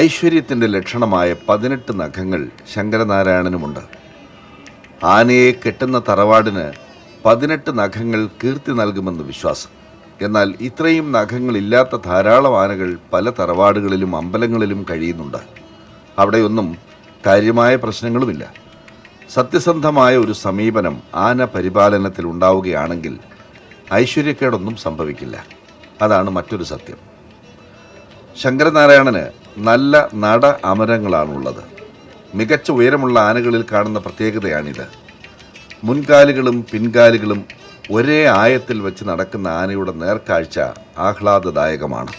ഐശ്വര്യത്തിൻ്റെ ലക്ഷണമായ 18 നഖങ്ങൾ ശങ്കരനാരായണനുമുണ്ട്. ആനയെ കെട്ടുന്ന തറവാടിന് 18 നഖങ്ങൾ കീർത്തി നൽകുമെന്ന് വിശ്വാസം. എന്നാൽ ഇത്രയും നഖങ്ങളില്ലാത്ത ധാരാളം ആനകൾ പല തറവാടുകളിലും അമ്പലങ്ങളിലും കഴിയുന്നുണ്ട്. അവിടെയൊന്നും കാര്യമായ പ്രശ്നങ്ങളുമില്ല. സത്യസന്ധമായ ഒരു സമീപനം ആന പരിപാലനത്തിൽ ഉണ്ടാവുകയാണെങ്കിൽ ഐശ്വര്യക്കേടൊന്നും സംഭവിക്കില്ല. അതാണ് മറ്റൊരു സത്യം. ശങ്കരനാരായണന് നല്ല നട അമരങ്ങളാണുള്ളത്. മികച്ച ഉയരമുള്ള ആനകളിൽ കാണുന്ന പ്രത്യേകതയാണിത്. മുൻകാലുകളും പിൻകാലുകളും ഒരേ ആയത്തിൽ വെച്ച് നടക്കുന്ന ആനയുടെ നേർക്കാഴ്ച ആഹ്ലാദദായകമാണ്.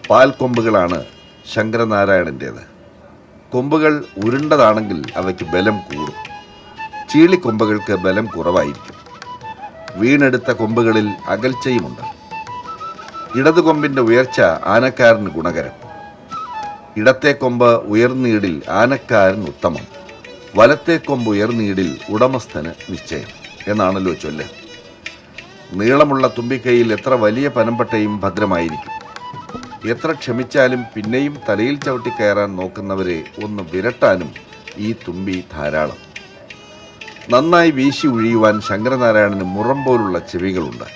പാൽക്കൊമ്പുകളാണ് ശങ്കരനാരായണൻ്റേത്. കൊമ്പുകൾ ഉരുണ്ടതാണെങ്കിൽ അവയ്ക്ക് ബലം കൂടും. ചീളിക്കൊമ്പുകൾക്ക് ബലം കുറവായിരിക്കും. വീണെടുത്ത കൊമ്പുകളിൽ അകൽച്ചയുമുണ്ട്. ഇടതുകൊമ്പിൻ്റെ ഉയർച്ച ആനക്കാരന് ഗുണകരം. ഇടത്തെ കൊമ്പ് ഉയർന്നീടിൽ ആനക്കാരൻ ഉത്തമം. വലത്തെ കൊമ്പ് ഉയർന്നീടിൽ ഉടമസ്ഥന് നിശ്ചയം എന്നാണല്ലോ ചൊല്ല്. നീളമുള്ള തുമ്പിക്കൈയിൽ എത്ര വലിയ പനമ്പട്ടയും ഭദ്രമായിരിക്കും. എത്ര ക്ഷമിച്ചാലും പിന്നെയും തലയിൽ ചവിട്ടിക്കയറാൻ നോക്കുന്നവരെ ഒന്ന് വിരട്ടാനും ഈ തുമ്പി ധാരാളം. നന്നായി വീശി ഒഴിയുവാൻ ശങ്കരനാരായണന് മുറം പോലുള്ള ചെവികളുണ്ട്.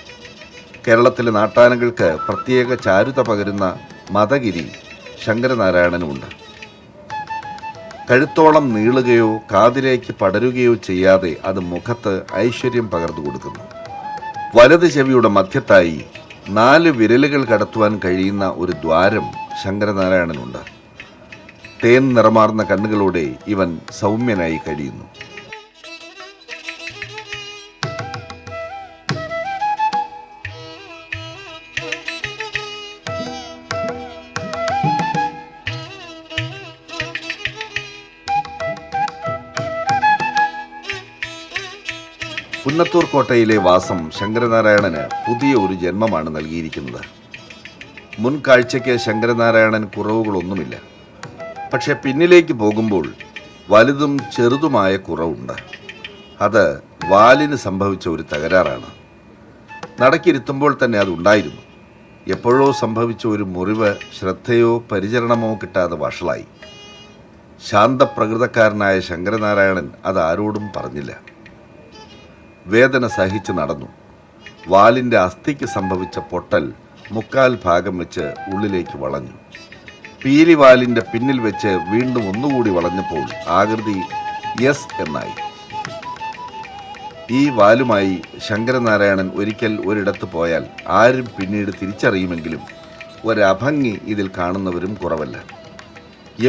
കേരളത്തിലെ നാട്ടാനകൾക്ക് പ്രത്യേക ചാരുത പകരുന്ന മദഗിരി ശങ്കരനാരായണനുമുണ്ട്. കഴുത്തോളം നീളുകയോ കാതിലേക്ക് പടരുകയോ ചെയ്യാതെ അത് മുഖത്ത് ഐശ്വര്യം പകർന്നു കൊടുക്കുന്നു. വലത് ചെവിയുടെ മധ്യത്തായി 4 വിരലുകൾ കടത്തുവാൻ കഴിയുന്ന ഒരു ദ്വാരം ശങ്കരനാരായണനുണ്ട്. തേൻ നിറമാർന്ന കണ്ണുകളോടെ ഇവൻ സൗമ്യനായി കഴിയുന്നു. പുന്നത്തൂർ കോട്ടയിലെ വാസം ശങ്കരനാരായണന് പുതിയ ഒരു ജന്മമാണ് നൽകിയിരിക്കുന്നത്. മുൻകാഴ്ചയ്ക്ക് ശങ്കരനാരായണൻ കുറവുകളൊന്നുമില്ല. പക്ഷെ പിന്നിലേക്ക് പോകുമ്പോൾ വലുതും ചെറുതുമായ കുറവുണ്ട്. അത് വാലിന് സംഭവിച്ച ഒരു തകരാറാണ്. നടക്കിരുത്തുമ്പോൾ തന്നെ അതുണ്ടായിരുന്നു. എപ്പോഴോ സംഭവിച്ച ഒരു മുറിവ് ശ്രദ്ധയോ പരിചരണമോ കിട്ടാതെ വഷളായി. ശാന്തപ്രകൃതക്കാരനായ ശങ്കരനാരായണൻ അത് ആരോടും പറഞ്ഞില്ല. വേദന സഹിച്ച് നടന്നു. വാലിൻ്റെ അസ്ഥിക്ക് സംഭവിച്ച പൊട്ടൽ 3/4 ഭാഗം വെച്ച് ഉള്ളിലേക്ക് വളഞ്ഞു. പീലിവാലിൻ്റെ പിന്നിൽ വെച്ച് വീണ്ടും ഒന്നുകൂടി വളഞ്ഞപ്പോൾ ആകൃതി എസ് എന്നായി. ഈ വാലുമായി ശങ്കരനാരായണൻ ഒരിക്കൽ ഒരിടത്ത് പോയാൽ ആരും പിന്നീട് തിരിച്ചറിയുമെങ്കിലും ഒരഭംഗി ഇതിൽ കാണുന്നവരും കുറവല്ല.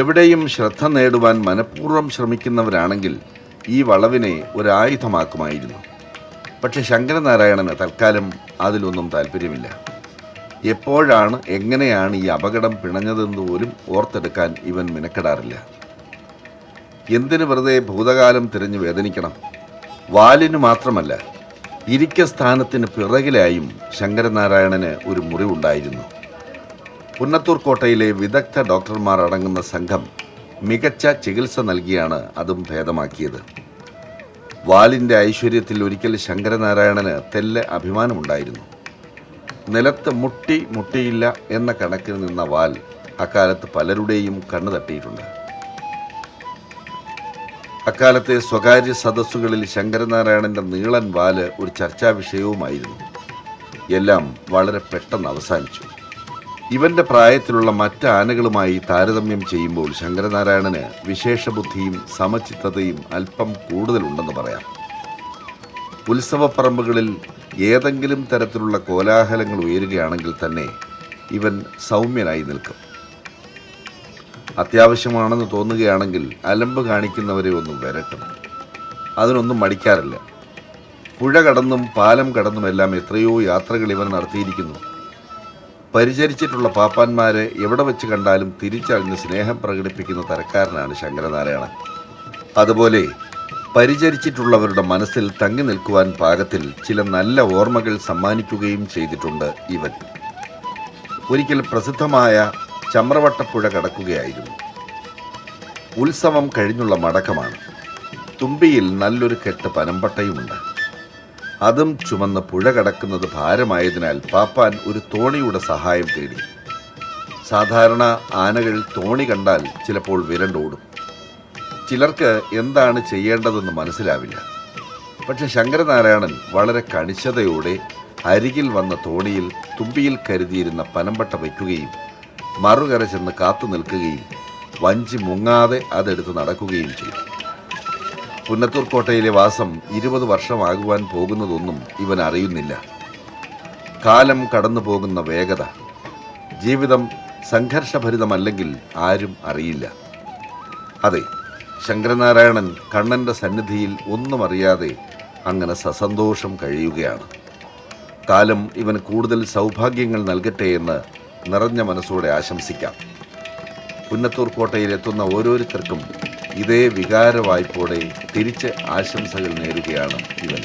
എവിടെയും ശ്രദ്ധ നേടുവാൻ മനഃപൂർവ്വം ശ്രമിക്കുന്നവരാണെങ്കിൽ ഈ വളവിനെ ഒരായുധമാക്കുമായിരുന്നു. പക്ഷെ ശങ്കരനാരായണന് തൽക്കാലം അതിലൊന്നും താല്പര്യമില്ല. എപ്പോഴാണ് എങ്ങനെയാണ് ഈ അപകടം പിണഞ്ഞതെന്ന് പോലും ഓർത്തെടുക്കാൻ ഇവൻ മിനക്കെടാറില്ല. എന്തിനു വെറുതെ ഭൂതകാലം തിരഞ്ഞു വേദനിക്കണം? വാലിനു മാത്രമല്ല, ഇരിക്ക സ്ഥാനത്തിന് പിറകിലായും ശങ്കരനാരായണന് ഒരു മുറിവുണ്ടായിരുന്നു. പുന്നത്തൂർ കോട്ടയിലെ വിദഗ്ധ ഡോക്ടർമാർ അടങ്ങുന്ന സംഘം മികച്ച ചികിത്സ നൽകിയാണ് അതും ഭേദമാക്കിയത്. വാലിൻ്റെ ഐശ്വര്യത്തിൽ ഒരിക്കൽ ശങ്കരനാരായണന് തെല്ല് അഭിമാനമുണ്ടായിരുന്നു. നിലത്ത് മുട്ടിയില്ല എന്ന കണക്കിന് നിന്ന വാൽ അക്കാലത്ത് പലരുടെയും കണ്ണു തട്ടിയിട്ടുണ്ട്. അക്കാലത്തെ സ്വകാര്യ സദസ്സുകളിൽ ശങ്കരനാരായണൻ്റെ നീളൻ വാല് ഒരു ചർച്ചാ വിഷയവുമായിരുന്നു. എല്ലാം വളരെ പെട്ടെന്ന് അവസാനിച്ചു. ഇവൻ്റെ പ്രായത്തിലുള്ള മറ്റ് ആനകളുമായി താരതമ്യം ചെയ്യുമ്പോൾ ശങ്കരനാരായണന് വിശേഷബുദ്ധിയും സമചിത്തതയും അല്പം കൂടുതലുണ്ടെന്ന് പറയാം. ഉത്സവപ്പറമ്പുകളിൽ ഏതെങ്കിലും തരത്തിലുള്ള കോലാഹലങ്ങൾ ഉയരുകയാണെങ്കിൽ തന്നെ ഇവൻ സൗമ്യനായി നിൽക്കും. അത്യാവശ്യമാണെന്ന് തോന്നുകയാണെങ്കിൽ അലമ്പ് കാണിക്കുന്നവരെ ഒന്നും വരട്ടും. അതിനൊന്നും മടിക്കാറില്ല. പുഴ കടന്നും പാലം കടന്നുമെല്ലാം എത്രയോ യാത്രകൾ ഇവൻ നടത്തിയിരിക്കുന്നു. പരിചരിച്ചിട്ടുള്ള പാപ്പാന്മാരെ എവിടെ വെച്ച് കണ്ടാലും തിരിച്ചറിഞ്ഞ് സ്നേഹം പ്രകടിപ്പിക്കുന്ന തരക്കാരനാണ് ശങ്കരനാരായണൻ. അതുപോലെ പരിചരിച്ചിട്ടുള്ളവരുടെ മനസ്സിൽ തങ്ങി നിൽക്കുവാൻ പാകത്തിൽ ചില നല്ല ഓർമ്മകൾ സമ്മാനിക്കുകയും ചെയ്തിട്ടുണ്ട് ഇവൻ. ഒരിക്കൽ പ്രസിദ്ധമായ ചമ്രവട്ടപ്പുഴ കടക്കുകയായിരുന്നു. ഉത്സവം കഴിഞ്ഞുള്ള മടക്കമാണ്. തുമ്പിയിൽ നല്ലൊരു കെട്ട് പനമ്പട്ടയുമുണ്ട്. അതും ചുമന്ന് പുഴ കടക്കുന്നത് ഭാരമായതിനാൽ പാപ്പാൻ ഒരു തോണിയുടെ സഹായം തേടി. സാധാരണ ആനകൾ തോണി കണ്ടാൽ ചിലപ്പോൾ വിരണ്ടോടും. ചിലർക്ക് എന്താണ് ചെയ്യേണ്ടതെന്ന് മനസ്സിലാവില്ല. പക്ഷെ ശങ്കരനാരായണൻ വളരെ കണിശതയോടെ അരികിൽ വന്ന തോണിയിൽ തുമ്പിയിൽ കരുതിയിരുന്ന പനമ്പട്ട വയ്ക്കുകയും മറുകര ചെന്ന് കാത്തു നിൽക്കുകയും വഞ്ചി മുങ്ങാതെ അതെടുത്ത് നടക്കുകയും ചെയ്തു. പുന്നത്തൂർ കോട്ടയിലെ വാസം 20 വർഷമാകുവാൻ പോകുന്നതൊന്നും ഇവൻ അറിയുന്നില്ല. കാലം കടന്നു പോകുന്ന വേഗത, ജീവിതം സംഘർഷഭരിതമല്ലെങ്കിൽ ആരും അറിയില്ല. അതെ, ശങ്കരനാരായണൻ കണ്ണൻ്റെ സന്നിധിയിൽ ഒന്നും അറിയാതെ അങ്ങനെ സസന്തോഷം കഴിയുകയാണ്. കാലം ഇവന് കൂടുതൽ സൗഭാഗ്യങ്ങൾ നൽകട്ടെ എന്ന് നിറഞ്ഞ മനസ്സോടെ ആശംസിക്കാം. പുന്നത്തൂർ കോട്ടയിലെത്തുന്ന ഓരോരുത്തർക്കും ഇതേ വികാരവായ്പോടെ തിരിച്ച് ആശംസകൾ നേരുകയാണ് ഇവൻ.